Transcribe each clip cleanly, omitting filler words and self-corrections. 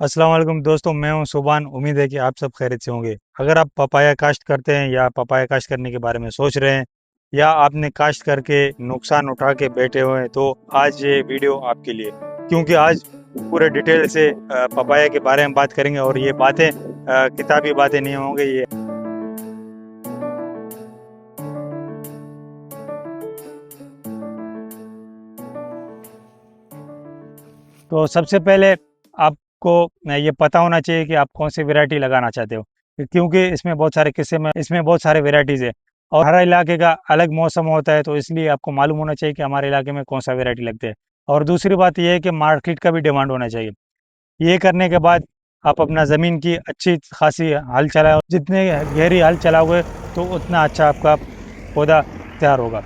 अस्सलाम वालेकुम दोस्तों, मैं हूं सुभान। उम्मीद है कि आप सब खैरियत से होंगे। अगर आप पपाया काश्त करते हैं या पपाया काश्त करने के बारे में सोच रहे हैं या आपने काश्त करके नुकसान उठा के बैठे हुए हैं, तो आज ये वीडियो आपके लिए। क्योंकि आज पूरे डिटेल से पपाया के बारे में बात करेंगे और ये बातें किताबी बातें नहीं होंगी। ये तो सबसे पहले आपको ये पता होना चाहिए कि आप कौन सी वैरायटी लगाना चाहते हो, क्योंकि इसमें बहुत सारे किस्म है, इसमें बहुत सारे वैरायटीज़ है और हर इलाके का अलग मौसम होता है, तो इसलिए आपको मालूम होना चाहिए कि हमारे इलाके में कौन सा वैरायटी लगते हैं। और दूसरी बात ये है कि मार्केट का भी डिमांड होना चाहिए। ये करने के बाद आप अपना ज़मीन की अच्छी खासी हल चलाओ, जितने गहरी हल चलाओगे तो उतना अच्छा आपका पौधा तैयार होगा।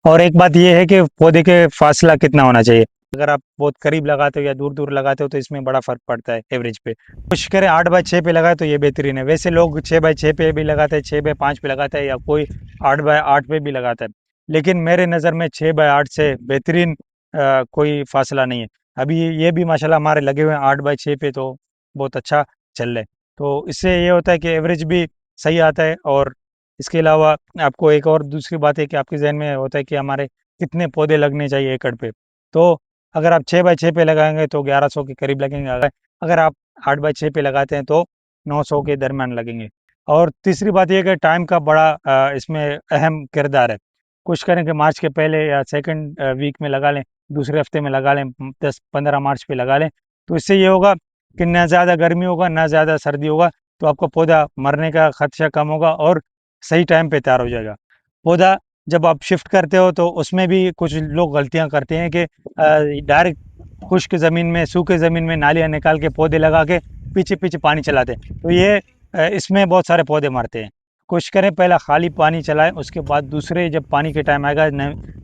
और एक बात ये है कि पौधे के फासला कितना होना चाहिए। अगर आप बहुत करीब लगाते हो या दूर दूर लगाते हो तो इसमें बड़ा फर्क पड़ता है एवरेज पे। कोशिश करें 8 बाय 6 पे लगाए तो ये बेहतरीन है। वैसे लोग 6 बाय 6 पे भी लगाते हैं, 6 बाय 5 पे लगाता है या कोई 8 बाय 8 पे भी लगाता है। लेकिन मेरे नज़र में 6 बाय 8 से बेहतरीन कोई फासला नहीं है। अभी ये भी माशाल्लाह हमारे लगे हुए हैं 8 बाय 6 पे, तो बहुत अच्छा चल रहे हैं। तो इससे ये होता है कि एवरेज भी सही आता है। और इसके अलावा आपको एक और दूसरी बात है कि आपके जहन में होता है कि हमारे कितने पौधे लगने चाहिए एकड़ पे। तो अगर आप 6 बाय 6 पे लगाएंगे तो 1100 के करीब लगेंगे। अगर आप 8 बाय 6 पे लगाते हैं तो 900 के दरमियान लगेंगे। और तीसरी बात यह है कि टाइम का बड़ा इसमें अहम किरदार है। कोशिश करें कि मार्च के पहले या सेकंड वीक में लगा लें, दूसरे हफ्ते में लगा लें, 10-15 मार्च पे लगा लें। तो इससे ये होगा कि ना ज़्यादा गर्मी होगा ना ज़्यादा सर्दी होगा, तो आपका पौधा मरने का खदशा कम होगा और सही टाइम पे तैयार हो जाएगा पौधा। जब आप शिफ्ट करते हो तो उसमें भी कुछ लोग गलतियां करते हैं कि डायरेक्ट खुश्क ज़मीन में, सूखे ज़मीन में नालियाँ निकाल के पौधे लगा के पीछे पीछे पानी चलाते हैं, तो ये इसमें बहुत सारे पौधे मरते हैं। कोशिश करें पहला खाली पानी चलाएं, उसके बाद दूसरे जब पानी के टाइम आएगा,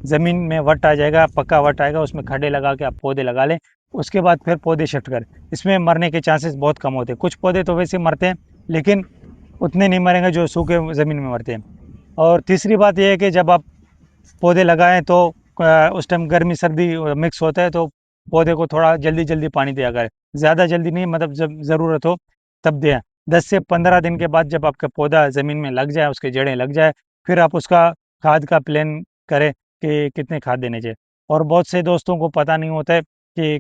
ज़मीन में वट आ जाएगा, पक्का वट आएगा, उसमें खड्डे लगा के आप पौधे लगा लें। उसके बाद फिर पौधे शिफ्ट करें। इसमें मरने के चांसेस बहुत कम होते हैं। कुछ पौधे तो वैसे मरते हैं, लेकिन उतने नहीं मरेंगे जो सूखे ज़मीन में मरते हैं। और तीसरी बात ये है कि जब आप पौधे लगाएं तो उस टाइम गर्मी सर्दी मिक्स होता है, तो पौधे को थोड़ा जल्दी जल्दी पानी दिया करें। ज़्यादा जल्दी नहीं, मतलब जब ज़रूरत हो तब दें। 10 से 15 दिन के बाद जब आपका पौधा ज़मीन में लग जाए, उसके जड़ें लग जाए, फिर आप उसका खाद का प्लान करें कि कितने खाद देने चाहिए। और बहुत से दोस्तों को पता नहीं होता है कि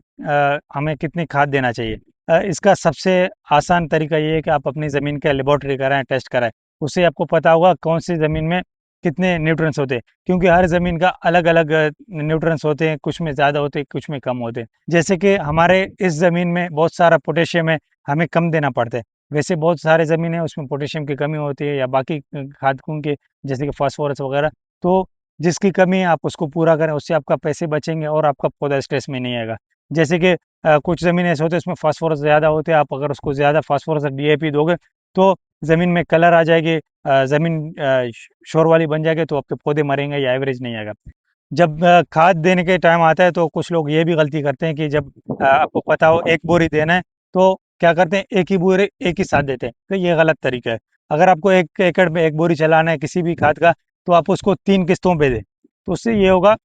हमें कितनी खाद देना चाहिए। इसका सबसे आसान तरीका ये है कि आप अपनी ज़मीन का लेबोरेटरी कराएं, टेस्ट कराएं। उससे आपको पता होगा कौन सी ज़मीन में कितने न्यूट्रिएंट्स होते हैं, क्योंकि हर ज़मीन का अलग-अलग न्यूट्रिएंट्स होते हैं, कुछ में ज़्यादा होते हैं, कुछ में कम होते हैं। जैसे कि हमारे इस ज़मीन में बहुत सारा पोटेशियम है, हमें कम देना पड़ता है। वैसे बहुत सारे ज़मीन है उसमें पोटेशियम की कमी होती है या बाकी खादकों के, जैसे कि फास्फोरस वगैरह। तो जिसकी कमी है आप उसको पूरा करें, उससे आपका पैसे बचेंगे और आपका पौधा स्ट्रेस में नहीं आएगा। जैसे कि कुछ ज़मीन ऐसे होते हैं उसमें फास्फोरस ज़्यादा होते हैं, आप अगर उसको ज़्यादा फास्फोरस डीएपी दोगे तो ज़मीन में कलर आ जाएगी, ज़मीन शोर वाली बन जाएगी, तो आपके पौधे मरेंगे या एवरेज नहीं आएगा। जब खाद देने के टाइम आता है तो कुछ लोग ये भी गलती करते हैं कि जब आपको पता हो 1 बोरी देना है, तो क्या करते हैं एक ही बोरी एक ही साथ देते हैं, तो ये गलत तरीका है। अगर आपको 1 एकड़ में 1 बोरी चलाना है किसी भी खाद का, तो आप उसको 3 किस्तों पे दें। तो उससे ये होगा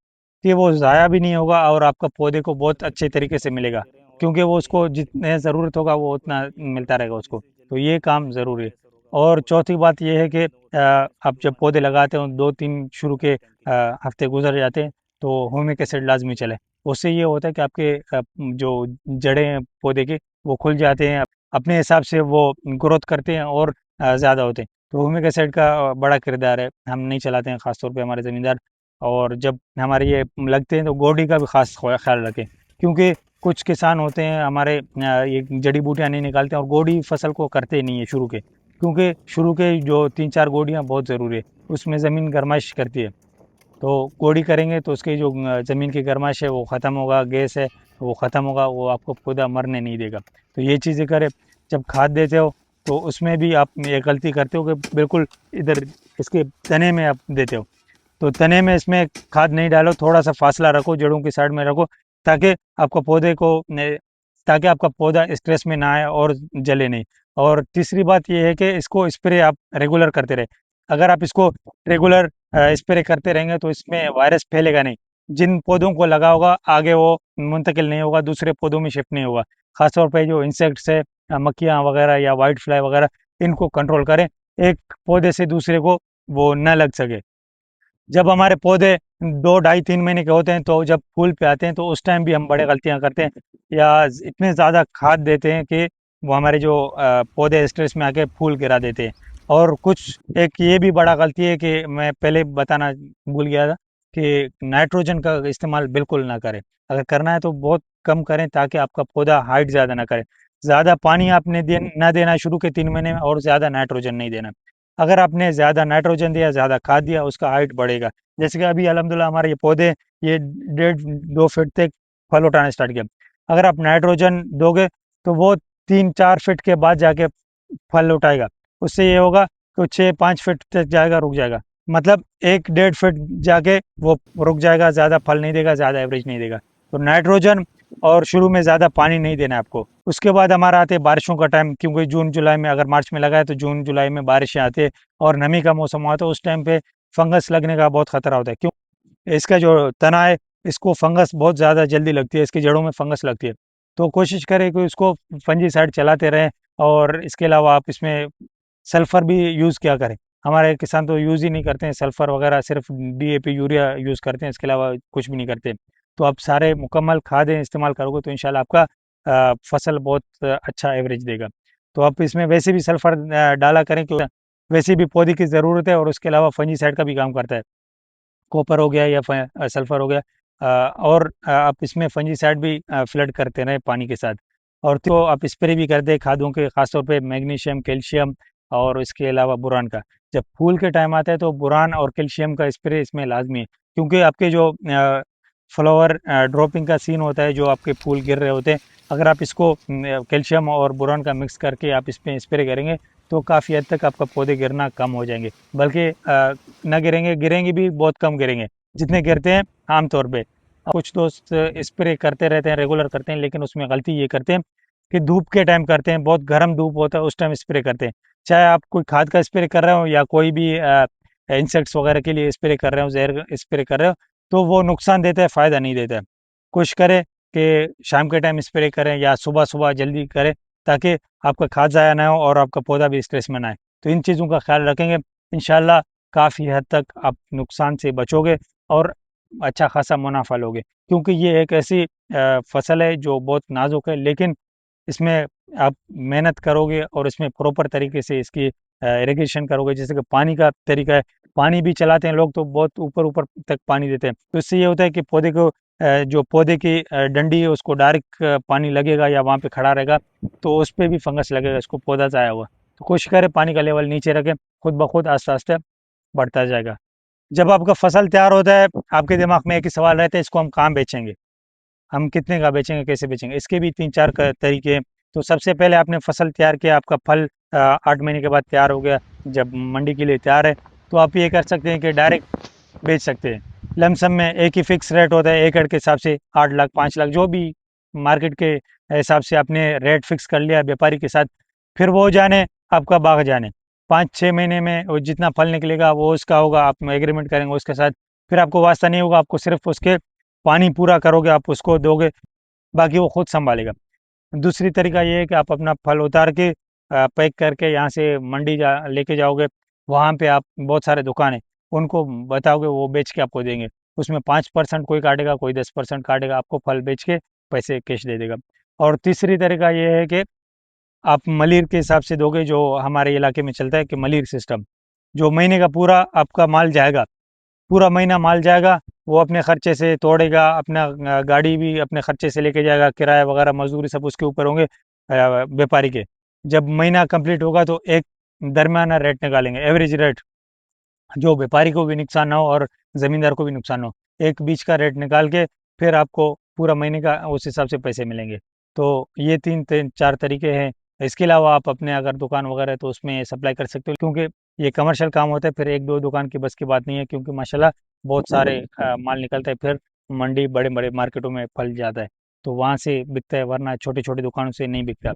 कि वो ज़ाया भी नहीं होगा और आपका पौधे को बहुत अच्छे तरीके से मिलेगा, क्योंकि वो उसको जितने ज़रूरत होगा वो उतना मिलता रहेगा उसको। तो ये काम ज़रूरी है। और चौथी बात ये है कि आप जब पौधे लगाते हो 2-3 शुरू के हफ्ते गुजर जाते हैं, तो ह्यूमिक एसिड लाजमी चले। उससे ये होता है कि आपके जो जड़ें हैं पौधे के वो खुल जाते हैं, अपने हिसाब से वो ग्रोथ करते हैं और ज़्यादा होते हैं। तो ह्यूमिक एसिड का बड़ा किरदार है, हम नहीं चलाते हैं ख़ासतौर पे हमारे ज़मींदार। और जब हमारे ये लगते हैं तो गोडी का भी ख़ास ख्याल रखें, क्योंकि कुछ किसान होते हैं हमारे ये जड़ी बूटियाँ नहीं निकालते और गोडी फसल को करते नहीं है शुरू के, क्योंकि शुरू के जो 3-4 गोडियाँ बहुत ज़रूरी है, उसमें ज़मीन गर्माइश करती है। तो कोड़ी करेंगे तो उसकी जो ज़मीन की गर्माइश है वो ख़त्म होगा, गैस है वो ख़त्म होगा, वो आपको पौधा मरने नहीं देगा। तो ये चीज़ें करें। जब खाद देते हो तो उसमें भी आप ये गलती करते हो कि बिल्कुल इधर इसके तने में आप देते हो, तो तने में इसमें खाद नहीं डालो, थोड़ा-सा फासला रखो, जड़ों की साइड में रखो, ताकि आपका पौधे को ताकि आपका पौधा स्ट्रेस में ना आए और जले नहीं। और तीसरी बात ये है कि इसको स्प्रे आप रेगुलर करते रहें। अगर आप इसको रेगुलर स्प्रे करते रहेंगे तो इसमें वायरस फैलेगा नहीं। जिन पौधों को लगा होगा आगे वो मुंतकिल नहीं होगा, दूसरे पौधों में शिफ्ट नहीं होगा। ख़ासतौर पे जो इंसेक्ट्स है, मक्खियाँ वगैरह या व्हाइट फ्लाई वगैरह, इनको कंट्रोल करें, एक पौधे से दूसरे को वो ना लग सके। जब हमारे पौधे 2 ढाई 3 महीने के होते हैं, तो जब फूल पे आते हैं, तो उस टाइम भी हम बड़े गलतियाँ करते हैं, या इतने ज़्यादा खाद देते हैं कि वो हमारे जो पौधे स्ट्रेस में आके फूल गिरा देते हैं। और कुछ एक ये भी बड़ा गलती है कि मैं पहले बताना भूल गया था कि नाइट्रोजन का इस्तेमाल बिल्कुल ना करें। अगर करना है तो बहुत कम करें, ताकि आपका पौधा हाइट ज़्यादा ना करे। ज़्यादा पानी आपने ना देना शुरू के 3 महीने में, और ज़्यादा नाइट्रोजन नहीं देना। अगर आपने ज़्यादा नाइट्रोजन दिया, ज़्यादा खाद दिया, उसका हाइट बढ़ेगा। जैसे कि अभी अल्हम्दुलिल्लाह हमारे ये पौधे, ये 1.5-2 फीट तक फल उठाना स्टार्ट किया। अगर आप नाइट्रोजन दोगे, तो वो 3-4 फीट के बाद जाके फल उठाएगा। उससे ये होगा तो 6-5 फीट तक जाएगा, रुक जाएगा। मतलब 1-1.5 फीट जाके वो रुक जाएगा, ज़्यादा फल नहीं देगा, ज़्यादा एवरेज नहीं देगा। तो नाइट्रोजन, और शुरू में ज़्यादा पानी नहीं देना है आपको। उसके बाद हमारा आते हैं बारिशों का टाइम, क्योंकि जून जुलाई में, अगर मार्च में लगाए तो जून जुलाई में बारिशें आती है और नमी का मौसम हुआ, तो उस टाइम पे फंगस लगने का बहुत खतरा होता है। क्यों? इसका जो तना है, इसको फंगस बहुत ज़्यादा जल्दी लगती है, इसकी जड़ों में फंगस लगती है। तो कोशिश करें कि उसको फंजीसाइड चलाते रहें। और इसके अलावा आप इसमें सल्फ़र भी यूज़ किया करें। हमारे किसान तो यूज़ ही नहीं करते हैं सल्फ़र वगैरह, सिर्फ़ डीएपी, यूरिया यूज़ करते हैं, इसके अलावा कुछ भी नहीं करते। तो आप सारे मुकम्मल खादें इस्तेमाल करोगे, तो इंशाल्लाह आपका फसल बहुत अच्छा एवरेज देगा। तो आप इसमें वैसे भी सल्फ़र डाला करें, क्यों, वैसे भी पौधे की ज़रूरत है, और उसके अलावा फंजीसाइड का भी काम करता है। कॉपर हो गया या सल्फर हो गया, और आप इसमें फंजीसाइड भी फ्लड करते रहें पानी के साथ। और तो आप स्प्रे भी कर दें खादों के, खासतौर पे मैग्नीशियम, कैल्शियम, और इसके अलावा बोरान का। जब फूल के टाइम आता है, तो बोरान और कैल्शियम का स्प्रे इसमें लाजमी है, क्योंकि आपके जो फ्लावर ड्रॉपिंग का सीन होता है, जो आपके फूल गिर रहे होते हैं, अगर आप इसको कैल्शियम और बोरान का मिक्स करके आप इस पे स्प्रे करेंगे, तो काफ़ी हद तक आपका पौधे गिरना कम हो जाएंगे। बल्कि ना गिरेंगे, गिरेंगे भी बहुत कम गिरेंगे, जितने गिरते हैं आम तौर पे। कुछ दोस्त स्प्रे करते रहते हैं, रेगुलर करते हैं, लेकिन उसमें गलती ये करते हैं कि धूप के टाइम करते हैं, बहुत गर्म धूप होता है उस टाइम स्प्रे करते हैं। चाहे आप कोई खाद का स्प्रे कर रहे हो, या कोई भी इंसेक्ट्स वगैरह के लिए स्प्रे कर रहे हो, जहर स्प्रे कर रहे हो, तो वो नुकसान देता है, फ़ायदा नहीं देता है। कोशिश करें कि शाम के टाइम स्प्रे करें, या सुबह-सुबह जल्दी करें, ताकि आपका खाद ज़ाया ना हो और आपका पौधा भी स्ट्रेस में ना आए। तो इन चीज़ों का ख़्याल रखेंगे, इंशाल्लाह काफ़ी हद तक आप नुकसान से बचोगे, और अच्छा खासा मुनाफ़ा लोगे। क्योंकि ये एक ऐसी फसल है जो बहुत नाज़ुक है, लेकिन इसमें आप मेहनत करोगे, और इसमें प्रॉपर तरीके से इसकी इरिगेशन करोगे, जैसे कि पानी का तरीका है, पानी भी चलाते हैं लोग, तो बहुत ऊपर-ऊपर तक पानी देते हैं। तो इससे ये होता है कि पौधे को जो पौधे की डंडी है, उसको डायरेक्ट पानी लगेगा, या वहाँ पे खड़ा रहेगा, तो उस पे भी फंगस लगेगा, इसको पौधा ज़ाया हुआ। तो कोशिश करें पानी का लेवल नीचे रखें, खुद ब खुद आस्ते-आस्ते बढ़ता जाएगा। जब आपका फसल तैयार होता है, आपके दिमाग में एक ही सवाल रहता है, इसको हम कहाँ बेचेंगे? हम कितने का बेचेंगे, कैसे बेचेंगे? इसके भी 3-4 तरीके हैं। तो सबसे पहले आपने फसल तैयार किया, आपका फल 8 महीने के बाद तैयार हो गया, जब मंडी के लिए तैयार है, तो आप ये कर सकते हैं कि डायरेक्ट बेच सकते हैं। लमसम में एक ही फिक्स रेट होता है, एकड़ के हिसाब से 8 लाख, 5 लाख, जो भी मार्केट के हिसाब से आपने रेट फिक्स कर लिया व्यापारी के साथ। फिर वो जाने, आपका बाग जाने। 5-6 महीने में वो जितना फल निकलेगा, वो उसका होगा, आप एग्रीमेंट करेंगे उसके साथ। फिर आपको वास्ता नहीं होगा, आपको सिर्फ उसके पानी पूरा करोगे, आप उसको दोगे, बाकी वो खुद सँभालेगा। दूसरी तरीका ये है कि आप अपना फल उतार के पैक करके यहाँ से मंडी लेके जाओगे। वहाँ पे आप, बहुत सारे दुकान हैं, उनको बताओगे, वो बेच के आपको देंगे। उसमें 5% कोई काटेगा, कोई 10% काटेगा, आपको फल बेच के पैसे कैश दे देगा। और तीसरी तरीका ये है कि आप मलीर के हिसाब से दोगे, जो हमारे इलाके में चलता है कि मलीर सिस्टम, जो महीने का पूरा आपका माल जाएगा, पूरा महीना माल जाएगा, वो अपने खर्चे से तोड़ेगा, अपना गाड़ी भी अपने खर्चे से लेके जाएगा, किराया वगैरह मजदूरी सब उसके ऊपर होंगे, व्यापारी के। जब महीना कंप्लीट होगा, तो एक दरमियाना रेट निकालेंगे, एवरेज रेट, जो व्यापारी को भी नुकसान ना हो और ज़मींदार को भी नुकसान ना हो। एक बीच का रेट निकाल के, फिर आपको पूरा महीने का उस हिसाब से पैसे मिलेंगे। तो ये 3-4 तरीके हैं। इसके अलावा आप अपने अगर दुकान वगैरह है, तो उसमें सप्लाई कर सकते हो, क्योंकि ये कमर्शियल काम होता है, फिर 1-2 दुकान की बस की बात नहीं है, क्योंकि माशाल्लाह बहुत सारे माल निकलता है, फिर मंडी, बड़े-बड़े मार्केटों में फल जाता है, तो वहाँ से बिकता है, वरना छोटी-छोटी दुकानों से नहीं बिकता।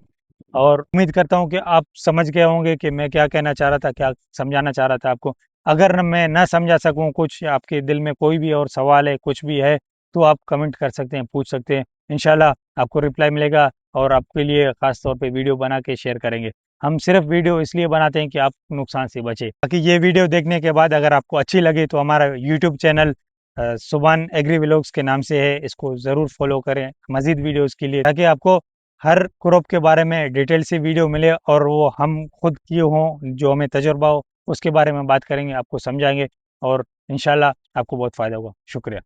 और उम्मीद करता हूँ कि आप समझ गए होंगे कि मैं क्या कहना चाह रहा था, क्या समझाना चाह रहा था आपको। अगर मैं ना समझा सकूँ कुछ, आपके दिल में कोई भी और सवाल है, कुछ भी है, तो आप कमेंट कर सकते हैं, पूछ सकते हैं। इंशाल्लाह आपको रिप्लाई मिलेगा और आपके लिए ख़ास तौर पे वीडियो बना के शेयर करेंगे। हम सिर्फ वीडियो इसलिए बनाते हैं कि आप नुकसान से बचें। बाकी ये वीडियो देखने के बाद अगर आपको अच्छी लगी तो हमारा यूट्यूब चैनल सुभान एग्री व्लॉग्स के नाम से है, इसको ज़रूर फॉलो करें मज़ीद वीडियोज़ के लिए, ताकि आपको हर क्रॉप के बारे में डिटेल से वीडियो मिले और वो हम खुद किए हों, जो हमें तजुर्बा हो, उसके बारे में बात करेंगे, आपको समझाएँगे और इंशाल्लाह आपको बहुत फ़ायदा होगा। शुक्रिया।